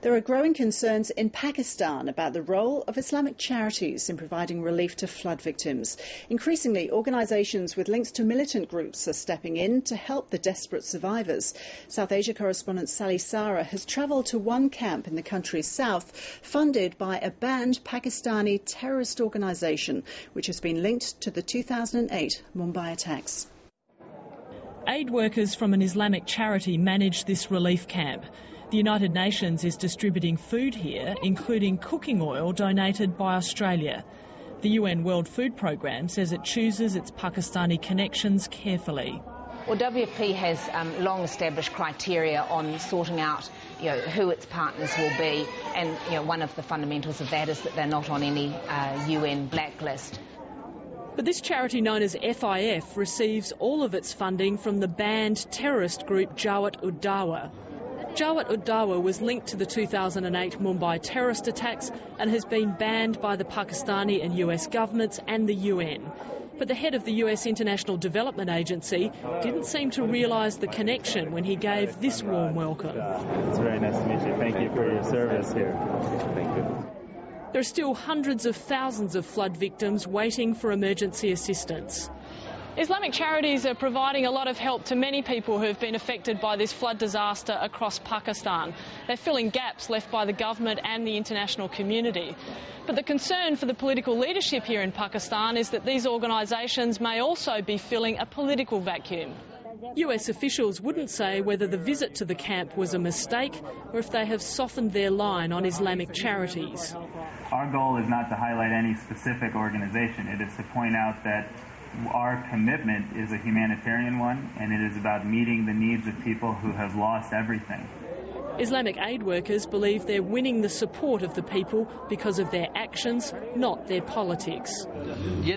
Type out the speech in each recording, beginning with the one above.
There are growing concerns in Pakistan about the role of Islamic charities in providing relief to flood victims. Increasingly, organisations with links to militant groups are stepping in to help the desperate survivors. South Asia correspondent Sally Sara has travelled to one camp in the country's south, funded by a banned Pakistani terrorist organisation, which has been linked to the 2008 Mumbai attacks. Aid workers from an Islamic charity manage this relief camp. The United Nations is distributing food here, including cooking oil donated by Australia. The UN World Food Programme says it chooses its Pakistani connections carefully. Well, WFP has long established criteria on sorting out who its partners will be, and one of the fundamentals of that is that they're not on any UN blacklist. But this charity known as FIF receives all of its funding from the banned terrorist group Jawat-ud-Dawa. Jawat-ud-Dawa was linked to the 2008 Mumbai terrorist attacks and has been banned by the Pakistani and US governments and the UN. But the head of the US International Development Agency didn't seem to realise the connection when he gave this warm welcome. It's very nice to meet you. Thank you for your service here. Thank you. There are still hundreds of thousands of flood victims waiting for emergency assistance. Islamic charities are providing a lot of help to many people who have been affected by this flood disaster across Pakistan. They're filling gaps left by the government and the international community. But the concern for the political leadership here in Pakistan is that these organisations may also be filling a political vacuum. US officials wouldn't say whether the visit to the camp was a mistake or if they have softened their line on Islamic charities. Our goal is not to highlight any specific organisation. It is to point out that our commitment is a humanitarian one, and it is about meeting the needs of people who have lost everything. Islamic aid workers believe they're winning the support of the people because of their actions, not their politics. We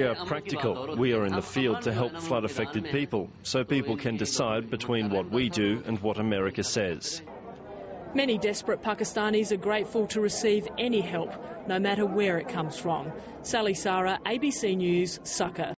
are practical. We are in the field to help flood-affected people, so people can decide between what we do and what America says. Many desperate Pakistanis are grateful to receive any help, no matter where it comes from. Sally Sara, ABC News, Succa.